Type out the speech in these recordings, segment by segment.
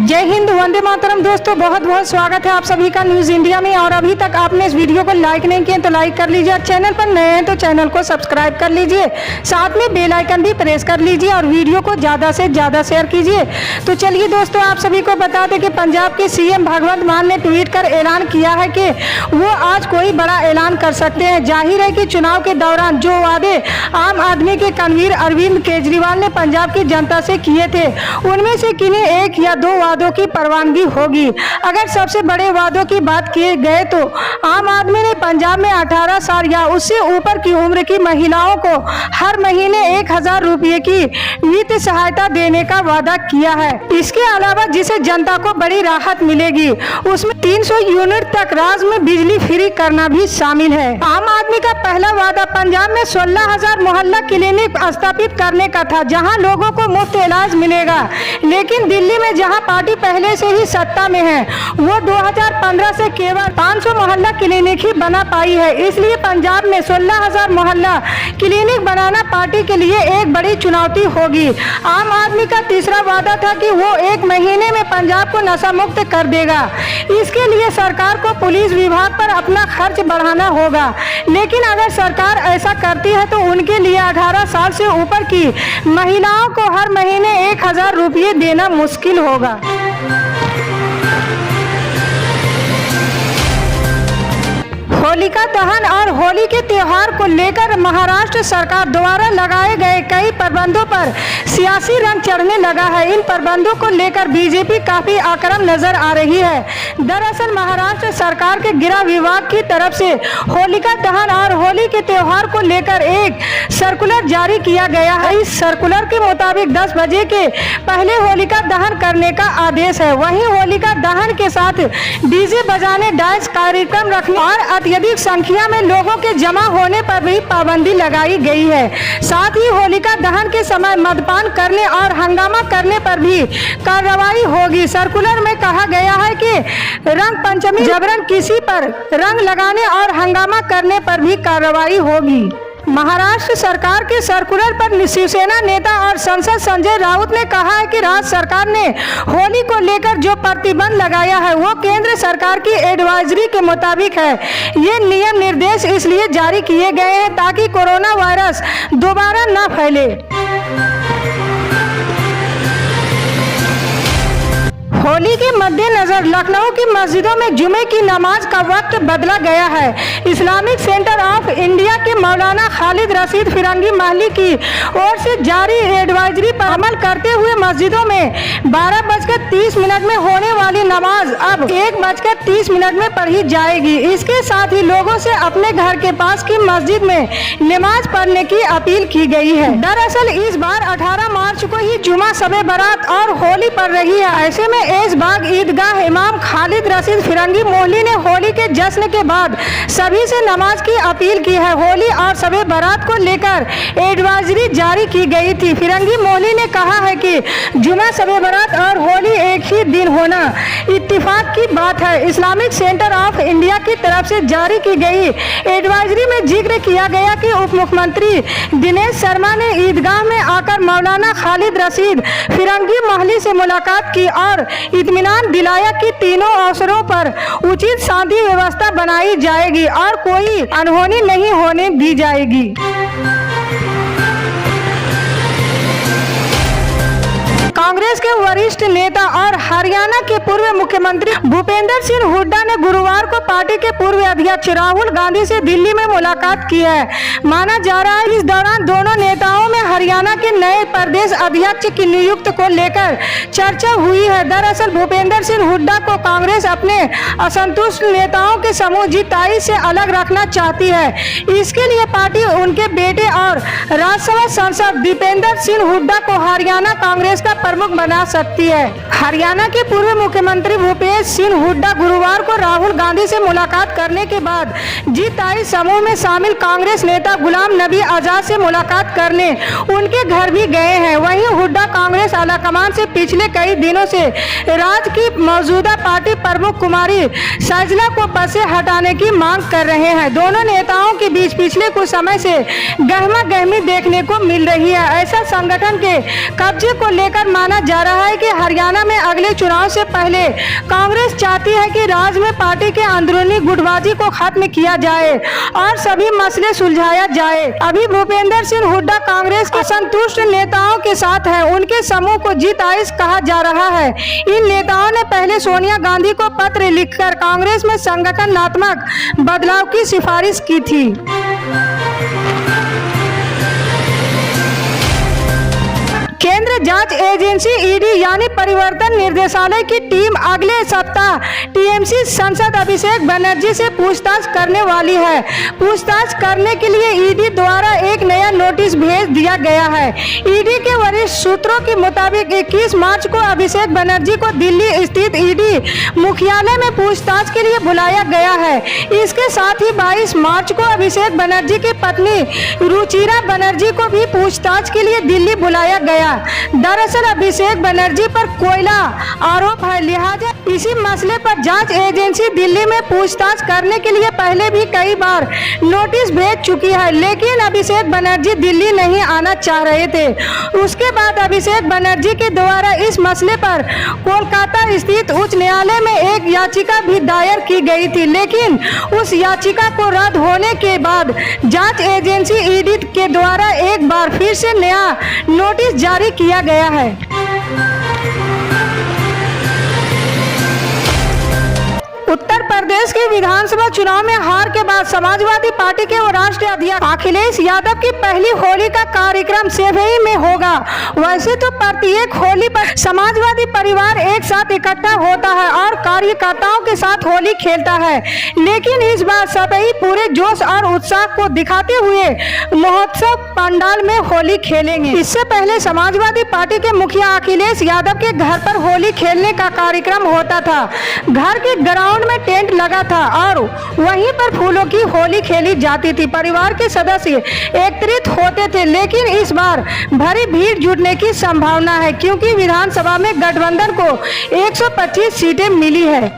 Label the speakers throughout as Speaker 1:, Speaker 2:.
Speaker 1: जय हिंद, वंदे मातरम। दोस्तों बहुत बहुत स्वागत है आप सभी का न्यूज इंडिया में। और अभी तक आपने इस वीडियो को लाइक नहीं किया तो लाइक कर लीजिए, और चैनल पर नए हैं तो चैनल को सब्सक्राइब कर लीजिए, साथ में बेल आइकन भी प्रेस कर लीजिए और वीडियो को ज़्यादा से ज़्यादा शेयर कीजिए। तो चलिए दोस्तों, आप सभी को बता दें कि पंजाब के सीएम भगवंत मान ने ट्वीट कर ऐलान किया है कि वो आज कोई बड़ा ऐलान कर सकते हैं। जाहिर है कि चुनाव के दौरान जो वादे आम आदमी के कन्वीर अरविंद केजरीवाल ने पंजाब की जनता से किए थे, उनमें से किन्हीं एक या दो वादों की परवानगी होगी। अगर सबसे बड़े वादों की बात किए गए तो आम आदमी ने पंजाब में 18 साल या उससे ऊपर की उम्र की महिलाओं को हर महीने 1000 रुपये की वित्तीय सहायता देने का वादा किया है। इसके अलावा जिसे जनता को बड़ी राहत मिलेगी उसमें 300 यूनिट तक राज्य में बिजली फ्री करना भी शामिल है। आम आदमी का पहला वादा पंजाब में 16,000 मोहल्ला क्लिनिक स्थापित करने का था, जहां लोगों को मुफ्त इलाज मिलेगा। लेकिन दिल्ली में जहां पार्टी पहले से ही सत्ता में है, वो 2015 से केवल 500 मोहल्ला क्लिनिक ही बना पाई है। इसलिए पंजाब में 16,000 मोहल्ला क्लिनिक बनाना पार्टी के लिए एक बड़ी चुनौती होगी। आम आदमी का तीसरा वादा था कि वो 1 महीने में पंजाब को नशा मुक्त कर देगा। इसके लिए सरकार को पुलिस विभाग पर अपना खर्च बढ़ाना होगा। लेकिन अगर सरकार ऐसा करती है तो उनके लिए 18 साल से ऊपर की महिलाओं को हर महीने 1000 रुपये देना मुश्किल होगा। होलिका दहन और होली के त्योहार को लेकर महाराष्ट्र सरकार द्वारा लगाए गए कई प्रतिबंधों पर सियासी रंग चढ़ने लगा है। इन प्रतिबंधों को लेकर बीजेपी काफी आक्रामक नजर आ रही है। दरअसल महाराष्ट्र सरकार के गृह विभाग की तरफ से होलिका दहन और होली के त्योहार को लेकर एक सर्कुलर जारी किया गया है। इस सर्कुलर के मुताबिक 10 बजे के पहले होलिका दहन करने का आदेश है। वहीं होलिका दहन के साथ डीजे बजाने, डांस कार्यक्रम रखने और अत्यधिक संख्या में लोगों के जमा होने पर भी पाबंदी लगाई गई है। साथ ही होलिका दहन के समय मद्यपान करने और हंगामा करने पर भी कार्रवाई होगी। सर्कुलर में कहा गया है कि रंग पंचमी जबरन किसी पर रंग लगाने और हंगामा करने पर भी कार्रवाई होगी। महाराष्ट्र सरकार के सर्कुलर पर शिवसेना नेता और सांसद संजय राउत ने कहा है कि राज्य सरकार ने होली को लेकर जो प्रतिबंध लगाया है वो केंद्र सरकार की एडवाइजरी के मुताबिक है। ये नियम निर्देश इसलिए जारी किए गए हैं ताकि कोरोना वायरस दोबारा न फैले। होली के मद्देनजर लखनऊ की मस्जिदों में जुमे की नमाज का वक्त बदला गया है। इस्लामिक सेंटर ऑफ इंडिया के मौलाना खालिद रशीद फिरंगी महली की ओर से जारी एडवाइजरी पर अमल करते हुए मस्जिदों में 12:30 में होने वाली नमाज अब 1:30 में पढ़ी जाएगी। इसके साथ ही लोगों से अपने घर के पास की मस्जिद में नमाज पढ़ने की अपील की गई है। दरअसल इस बार 18 मार्च को ही जुमा, शबे बारात और होली पड़ रही है। ऐसे में ऐशबाग ईदगाह इमाम खालिद रशीद फिरंगी मोहली ने होली के जश्न के बाद सभी से नमाज की अपील की है। होली और शबे बारात को लेकर एडवाइजरी जारी की गई थी। फिरंगी मोहली ने कहा है कि जुमा, शबे बारात और होली एक ही दिन होना इत्तेफाक की बात है। इस्लामिक सेंटर ऑफ इंडिया की तरफ से जारी की गई एडवाइजरी में जिक्र किया गया कि उप मुख्यमंत्री दिनेश शर्मा ने ईदगाह में आकर मौलाना खालिद रशीद फिरंगी मोहली से मुलाकात की और इत्मीनान दिलाया कि तीनों अवसरों पर उचित शांति व्यवस्था बनाई जाएगी और कोई अनहोनी नहीं होने दी जाएगी। कांग्रेस के वरिष्ठ नेता और हरियाणा के पूर्व मुख्यमंत्री भूपेंद्र सिंह हुड्डा ने गुरुवार को पार्टी के पूर्व अध्यक्ष राहुल गांधी से दिल्ली में मुलाकात की है। माना जा रहा है इस दौरान दोनों नेताओं में हरियाणा के नए प्रदेश अध्यक्ष की नियुक्ति को लेकर चर्चा हुई है। दरअसल भूपेंद्र सिंह हुड्डा को कांग्रेस अपने असंतुष्ट नेताओं के समूह जिताई से अलग रखना चाहती है। इसके लिए पार्टी उनके बेटे और राज्यसभा सांसद दीपेंद्र सिंह हुड्डा को हरियाणा कांग्रेस का प्रमुख बना सकती है। हरियाणा के पूर्व मुख्यमंत्री भूपेश सिंह हुड्डा गुरुवार को राहुल गांधी से मुलाकात करने के बाद जिताई समूह में शामिल कांग्रेस नेता गुलाम नबी आजाद से मुलाकात करने उनके घर भी गए हैं। वहीं हुड्डा कांग्रेस आलाकमान से पिछले कई दिनों से राज्य की मौजूदा पार्टी प्रमुख कुमारी शैलजा को पद से हटाने की मांग कर रहे हैं। दोनों नेताओं के बीच पिछले कुछ समय से गहमा गहमी देखने को मिल रही है। ऐसा संगठन के कब्जे को लेकर माना जा रहा है कि हरियाणा में अगले चुनाव से पहले कांग्रेस चाहती है कि राज्य में पार्टी के अंदरूनी गुटबाजी को खत्म किया जाए और सभी मसले सुलझाया जाए। अभी भूपेंद्र सिंह हुड्डा कांग्रेस के असंतुष्ट नेताओं के साथ है। उनके समूह को जीत आइस कहा जा रहा है। इन नेताओं ने पहले सोनिया गांधी को पत्र लिखकर कांग्रेस में संगठनात्मक बदलाव की सिफारिश की थी। केंद्र जांच एजेंसी ईडी यानी परिवर्तन निर्देशालय की टीम अगले सप्ताह टीएमसी सांसद अभिषेक बनर्जी से पूछताछ करने वाली है। पूछताछ करने के लिए ईडी द्वारा एक नया नोटिस भेज दिया गया है। ईडी के वरिष्ठ सूत्रों के मुताबिक 21 मार्च को अभिषेक बनर्जी को दिल्ली स्थित ईडी मुख्यालय में पूछताछ के लिए बुलाया गया है। इसके साथ ही 22 मार्च को अभिषेक बनर्जी की पत्नी रुचिरा बनर्जी को भी पूछताछ के लिए दिल्ली बुलाया गया। दरअसल अभिषेक बनर्जी पर कोयला आरोप है, लिहाजा इसी मसले पर जांच एजेंसी दिल्ली में पूछताछ करने के लिए पहले भी कई बार नोटिस भेज चुकी है, लेकिन अभिषेक बनर्जी दिल्ली नहीं आना चाह रहे थे। उसके बाद अभिषेक बनर्जी के द्वारा इस मसले पर कोलकाता स्थित उच्च न्यायालय में एक याचिका भी दायर की गई थी, लेकिन उस याचिका को रद्द होने के बाद जांच एजेंसी ईडी के द्वारा एक बार फिर से नया नोटिस जारी किया गया है। उत्तर प्रदेश के विधानसभा चुनाव में हार के बाद समाजवादी पार्टी के राष्ट्रीय अध्यक्ष अखिलेश यादव की पहली होली का कार्यक्रम सेवई में होगा। वैसे तो प्रत्येक होली पर समाजवादी परिवार एक साथ इकट्ठा होता है और कार्यकर्ताओं के साथ होली खेलता है, लेकिन इस बार सभी पूरे जोश और उत्साह को दिखाते हुए महोत्सव पंडाल में होली खेलेंगे। इससे पहले समाजवादी पार्टी के मुखिया अखिलेश यादव के घर पर होली खेलने का कार्यक्रम होता था। घर के ग्राउंड में टेंट लगा था और वहीं पर फूलों की होली खेली जाती थी। परिवार के सदस्य एकत्रित होते थे, लेकिन इस बार भारी भीड़ जुटने की संभावना है क्योंकि विधानसभा में गठबंधन को 125 सीटें मिली है।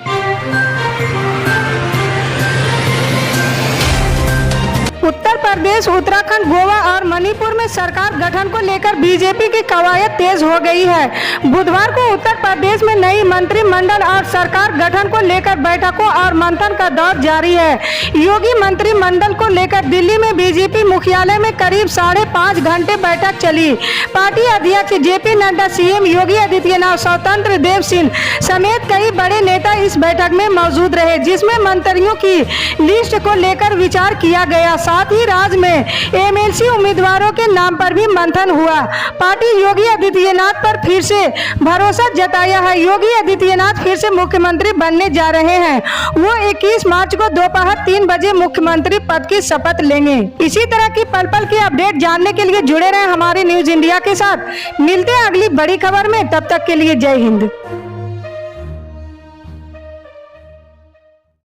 Speaker 1: उत्तर प्रदेश, उत्तराखंड, गोवा और मणिपुर में सरकार गठन को लेकर बीजेपी की कवायद तेज हो गई है। बुधवार को उत्तर प्रदेश में नई मंत्रिमंडल और सरकार गठन को लेकर बैठकों और मंथन का दौर जारी है। योगी मंत्रिमंडल को लेकर दिल्ली में बीजेपी मुख्यालय में करीब 5.5 घंटे बैठक चली। पार्टी अध्यक्ष जेपी नड्डा, सीएम योगी आदित्यनाथ, स्वतंत्र देव सिंह समेत कई बड़े नेता इस बैठक में मौजूद रहे, जिसमें मंत्रियों की लिस्ट को लेकर विचार किया गया। साथ ही राज्य में एमएलसी उम्मीदवारों के नाम पर भी मंथन हुआ। पार्टी योगी आदित्यनाथ पर फिर से भरोसा जताया है। योगी आदित्यनाथ फिर से मुख्यमंत्री बनने जा रहे हैं। वो 21 मार्च को दोपहर 3 बजे मुख्यमंत्री पद की शपथ लेंगे। इसी तरह की पल पल की अपडेट जानने के लिए जुड़े रहें हमारे न्यूज इंडिया के साथ। मिलते हैं अगली बड़ी खबर में, तब तक के लिए जय हिंद।